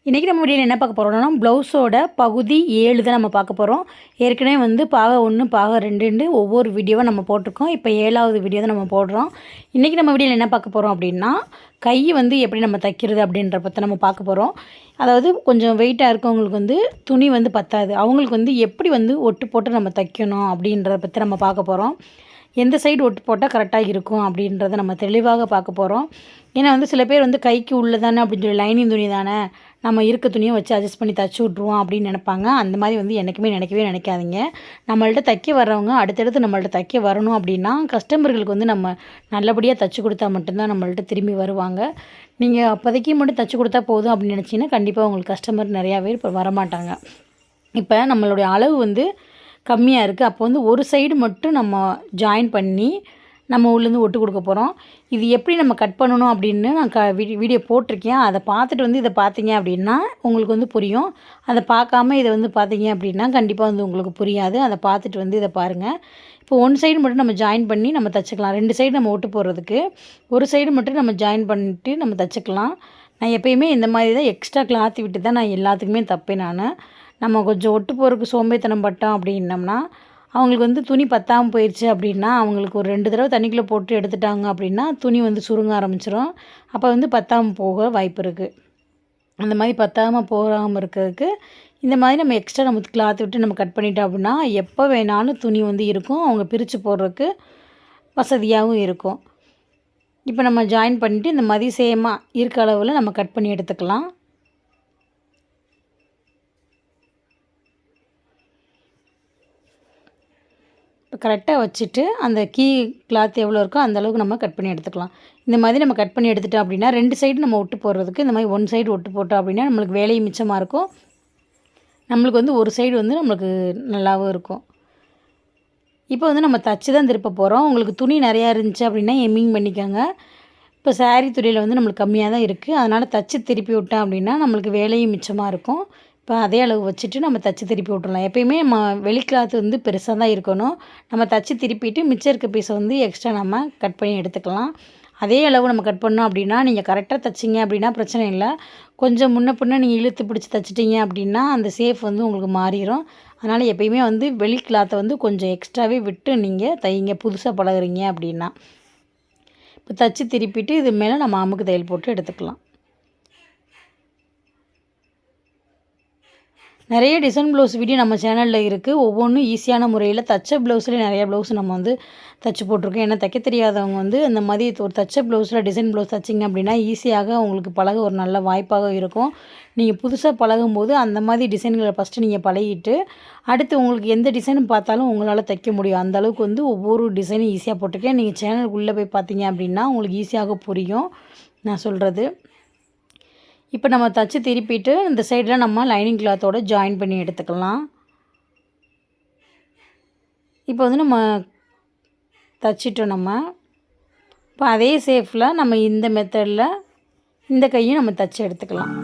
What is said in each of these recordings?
இன்றைக்கி நம்ம வீடியோவில் என்ன பார்க்க போகிறோம்னா ப்ளவுஸோட பகுதி 7 தான் நம்ம பார்க்க போகிறோம். ஏற்கனவே வந்து பாகம் 1 பாகம் 2 ஒவ்வொரு வீடியோவாக நம்ம போட்டிருக்கோம். இப்போ 7வது வீடியோ தான் நம்ம போடுறோம். இன்றைக்கி நம்ம வீடியோவில் என்ன பார்க்க போகிறோம் அப்படின்னா, கை வந்து எப்படி நம்ம தைக்கிறது அப்படின்ற பற்றி நம்ம பார்க்க போகிறோம். அதாவது கொஞ்சம் வெயிட்டாக இருக்கவங்களுக்கு வந்து துணி வந்து பத்தாது, அவங்களுக்கு வந்து எப்படி வந்து ஒட்டு போட்டு நம்ம தைக்கணும் அப்படின்றத பற்றி நம்ம பார்க்க போகிறோம். எந்த சைடு ஒட்டு போட்டால் கரெக்டாக இருக்கும் அப்படின்றத நம்ம தெளிவாக பார்க்க போகிறோம். ஏன்னா வந்து சில பேர் வந்து கைக்கு உள்ள தானே அப்படின்னு சொல்லி லைனிங் துணி தானே நம்ம இருக்க துணியை வச்சு அட்ஜஸ்ட் பண்ணி தச்சு விட்ருவோம் அப்படின்னு நினைப்பாங்க. அந்த மாதிரி வந்து என்றைக்குமே நினைக்காதீங்க. நம்மள்ட்ட தைக்க வர்றவங்க அடுத்தடுத்து நம்மள்ட்ட தைக்க வரணும் அப்படின்னா கஸ்டமர்களுக்கு வந்து நம்ம நல்லபடியாக தைச்சி கொடுத்தா மட்டும்தான் நம்மள்ட்ட திரும்பி வருவாங்க. நீங்கள் அப்போதைக்கு மட்டும் தைச்சி கொடுத்தா போதும் அப்படின்னு நினச்சிங்கன்னா கண்டிப்பாக உங்களுக்கு கஸ்டமர் நிறையா பேர் இப்போ வரமாட்டாங்க. இப்போ நம்மளுடைய அளவு வந்து கம்மியாக இருக்குது. அப்போ வந்து ஒரு சைடு மட்டும் நம்ம ஜாயின் பண்ணி நம்ம உள்ளேருந்து ஒட்டு கொடுக்க போகிறோம். இது எப்படி நம்ம கட் பண்ணணும் அப்படின்னு நான் வீடியோ போட்டிருக்கேன். அதை பார்த்துட்டு வந்து இதை பார்த்தீங்க அப்படின்னா உங்களுக்கு வந்து புரியும். அதை பார்க்காம இதை வந்து பார்த்தீங்க அப்படின்னா கண்டிப்பாக வந்து உங்களுக்கு புரியாது. அதை பார்த்துட்டு வந்து இதை பாருங்கள். இப்போ ஒன் சைடு மட்டும் நம்ம ஜாயின் பண்ணி நம்ம தைச்சிக்கலாம். 2 சைடு நம்ம ஒட்டு போடுறதுக்கு ஒரு சைடு மட்டும் நம்ம ஜாயின் பண்ணிட்டு நம்ம தைச்சிக்கலாம். நான் எப்பயுமே இந்த மாதிரி தான் எக்ஸ்ட்ரா கிளாத் விட்டு தான் நான் எல்லாத்துக்குமே தைப்பேன். நம்ம கொஞ்சம் ஒட்டு போகிறதுக்கு சோம்பேறித்தனம் பட்டோம் அப்படின்னம்னா அவங்களுக்கு வந்து துணி பத்தாமல் போயிடுச்சு அப்படின்னா அவங்களுக்கு ஒரு 2 தடவை தண்ணிக்குள்ளே போட்டு எடுத்துட்டாங்க அப்படின்னா துணி வந்து சுருங்க ஆரம்பிச்சிடும். அப்போ வந்து பத்தாமல் போக வாய்ப்பு இருக்குது. அந்த மாதிரி பத்தாமல் போகாமல் இருக்கிறதுக்கு இந்த மாதிரி நம்ம எக்ஸ்ட்ரா நம்ம கிளாத் விட்டு நம்ம கட் பண்ணிட்டோம் அப்படின்னா எப்போ வேணாலும் துணி வந்து இருக்கும். அவங்க பிரித்து போடுறதுக்கு வசதியாகவும் இருக்கும். இப்போ நம்ம ஜாயின் பண்ணிவிட்டு இந்த மாதிரி சேமாக இருக்க அளவில் நம்ம கட் பண்ணி எடுத்துக்கலாம். இப்போ கரெக்டாக வச்சுட்டு அந்த கிளாத் எவ்வளோ இருக்கோ அந்த அளவுக்கு நம்ம கட் பண்ணி எடுத்துக்கலாம். இந்த மாதிரி நம்ம கட் பண்ணி எடுத்துட்டோம் அப்படின்னா 2 சைடு நம்ம ஒட்டு போடுறதுக்கு இந்த மாதிரி 1 சைடு ஒட்டு போட்டோம் அப்படின்னா நம்மளுக்கு வேலையும் மிச்சமாக இருக்கும். நம்மளுக்கு வந்து ஒரு சைடு வந்து நம்மளுக்கு நல்லாவும் இருக்கும். இப்போ வந்து நம்ம தச்சு தான் திருப்ப போகிறோம். உங்களுக்கு துணி நிறையா இருந்துச்சு அப்படின்னா எம்மிங் பண்ணிக்கோங்க. இப்போ சாரீ துணியில் வந்து நம்மளுக்கு கம்மியாக தான் இருக்குது. அதனால் தச்சு திருப்பி விட்டோம் அப்படின்னா நம்மளுக்கு வேலையும் மிச்சமாக இருக்கும். இப்போ அதே அளவு வச்சுட்டு நம்ம தச்சு திருப்பி விட்டுறலாம். எப்பயுமே நம்ம வெளி கிளாத் வந்து பெருசாக தான் இருக்கணும். நம்ம தச்சு திருப்பிட்டு மிச்சம் இருக்க பீஸை வந்து எக்ஸ்ட்ரா நம்ம கட் பண்ணி எடுத்துக்கலாம். அதே அளவு நம்ம கட் பண்ணோம் அப்படின்னா நீங்கள் கரெக்டாக தைச்சிங்க அப்படின்னா பிரச்சனை இல்லை. கொஞ்சம் முன்ன பின்ன நீங்கள் இழுத்து பிடிச்சி தைச்சிட்டிங்க அப்படின்னா அந்த சேஃப் வந்து உங்களுக்கு மாறிடும். அதனால் எப்பயுமே வந்து வெளி கிளாத்தை வந்து கொஞ்சம் எக்ஸ்ட்ராவே விட்டு நீங்கள் தைங்க புதுசாக பழகுறீங்க அப்படின்னா. இப்போ தச்சு திருப்பிட்டு இது மேலே நம்ம அமுக்கு தையல் போட்டு எடுத்துக்கலாம். நிறைய டிசைன் ப்ளவுஸ் வீடியோ நம்ம சேனலில் இருக்குது. ஒவ்வொன்றும் ஈஸியான முறையில் தச்ச ப்ளவுஸ்லேயே நிறைய ப்ளவுஸ் நம்ம வந்து தைச்சி போட்டிருக்கோம். ஏன்னா தைக்க தெரியாதவங்க வந்து இந்த மாதிரி ஒரு தச்ச ப்ளவுஸில் டிசைன் ப்ளவுஸ் தைச்சிங்க அப்படின்னா ஈஸியாக உங்களுக்கு பழக ஒரு நல்ல வாய்ப்பாக இருக்கும். நீங்கள் புதுசாக பழகும்போது அந்த மாதிரி டிசைன்களை ஃபஸ்ட்டு நீங்கள் பழகிட்டு அடுத்து உங்களுக்கு எந்த டிசைன் பார்த்தாலும் உங்களால் தைக்க முடியும். அந்தளவுக்கு வந்து ஒவ்வொரு டிசைனும் ஈஸியாக போட்டிருக்கேன். நீங்கள் சேனலுக்குள்ளே போய் பார்த்தீங்க அப்படின்னா உங்களுக்கு ஈஸியாக புரியும் நான் சொல்கிறது. இப்போ நம்ம தச்சு திருப்பிட்டு இந்த சைடில் நம்ம லைனிங் கிளாத்தோடு ஜாயின் பண்ணி எடுத்துக்கலாம். இப்போ வந்து நம்ம தச்சிட்டோம். நம்ம இப்போ அதே சேஃபில் நம்ம இந்த மெத்தடில் இந்த கையும் நம்ம தச்சு எடுத்துக்கலாம்.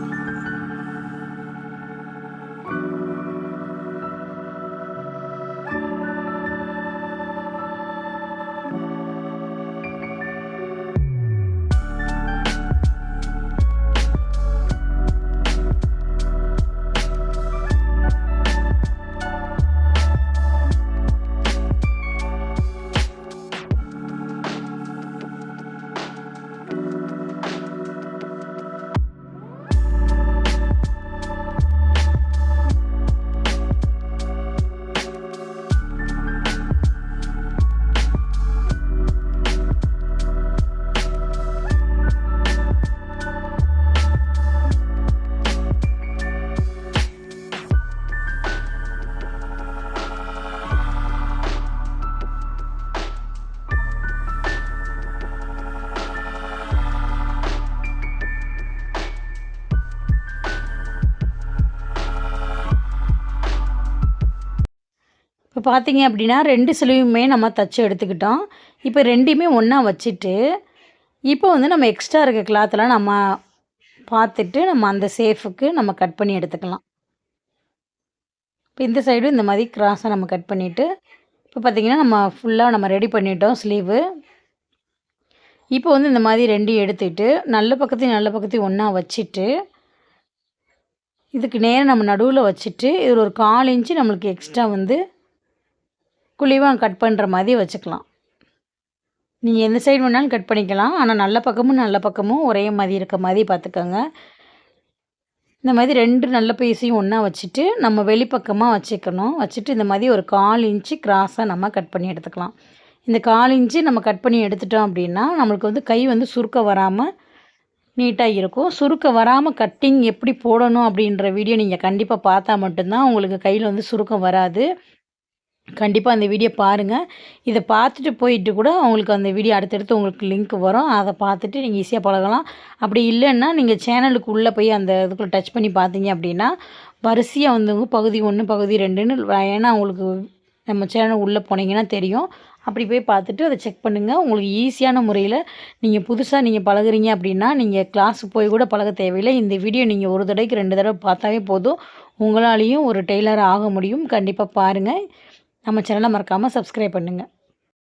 இப்போ பார்த்தீங்க அப்படின்னா 2 சிலுவையுமே நம்ம தச்சு எடுத்துக்கிட்டோம். இப்போ 2யுமே ஒன்றா வச்சுட்டு இப்போ வந்து நம்ம எக்ஸ்ட்ரா இருக்க கிளாத்தெல்லாம் நம்ம பார்த்துட்டு நம்ம அந்த சேஃபுக்கு நம்ம கட் பண்ணி எடுத்துக்கலாம். இப்போ இந்த சைடும் இந்த மாதிரி கிராஸாக நம்ம கட் பண்ணிவிட்டு இப்போ பார்த்திங்கன்னா நம்ம ஃபுல்லாக நம்ம ரெடி பண்ணிட்டோம் ஸ்லீவு. இப்போ வந்து இந்த மாதிரி 2யும் எடுத்துகிட்டு நல்ல பக்கத்தையும் ஒன்றா வச்சுட்டு இதுக்கு நேரம் நம்ம நடுவில் வச்சுட்டு இதில் ஒரு 1/4 இன்ச்சு நம்மளுக்கு எக்ஸ்ட்ரா வந்து குழிவாக கட் பண்ணுற மாதிரி வச்சுக்கலாம். நீங்கள் எந்த சைடு வேணாலும் கட் பண்ணிக்கலாம். ஆனால் நல்ல பக்கமும் ஒரே மாதிரி இருக்க மாதிரி பார்த்துக்கோங்க. இந்த மாதிரி 2 நல்ல பீஸையும் ஒன்றா வச்சுட்டு நம்ம வெளிப்பக்கமாக வச்சுக்கணும். வச்சுட்டு இந்த மாதிரி ஒரு 1/4 இன்ச்சு கிராஸாக நம்ம கட் பண்ணி எடுத்துக்கலாம். இந்த 1/4 இன்ச்சு நம்ம கட் பண்ணி எடுத்துட்டோம் அப்படின்னா நம்மளுக்கு வந்து கை வந்து சுருக்க வராமல் நீட்டாக இருக்கும். சுருக்க வராமல் கட்டிங் எப்படி போடணும் அப்படின்ற வீடியோ நீங்கள் கண்டிப்பாக பார்த்தா மட்டும்தான் உங்களுக்கு கையில் வந்து சுருக்கம் வராது. கண்டிப்பாக அந்த வீடியோ பாருங்கள். இதை பார்த்துட்டு போயிட்டு கூட உங்களுக்கு அந்த வீடியோ அடுத்தடுத்து உங்களுக்கு லிங்க் வரும். அதை பார்த்துட்டு நீங்கள் ஈஸியாக பழகலாம். அப்படி இல்லைன்னா நீங்கள் சேனலுக்கு உள்ளே போய் அந்த இதுக்குள்ளே டச் பண்ணி பார்த்தீங்க அப்படின்னா வரிசையாக வந்து பகுதி 1 பகுதி 2ன்னு ஏன்னா உங்களுக்கு நம்ம சேனல் உள்ளே போனீங்கன்னா தெரியும். அப்படி போய் பார்த்துட்டு அதை செக் பண்ணுங்கள். உங்களுக்கு ஈஸியான முறையில் நீங்கள் புதுசாக நீங்கள் பழகுறீங்க அப்படின்னா நீங்கள் கிளாஸுக்கு போய் கூட பழக தேவையில்லை. இந்த வீடியோ நீங்கள் ஒரு தடவைக்கு 2 தடவை பார்த்தாவே போதும். உங்களாலேயும் ஒரு டெய்லர் ஆக முடியும். கண்டிப்பாக பாருங்கள். நம்ம சேனலை மறக்காமல் சப்ஸ்கிரைப் பண்ணுங்கள்.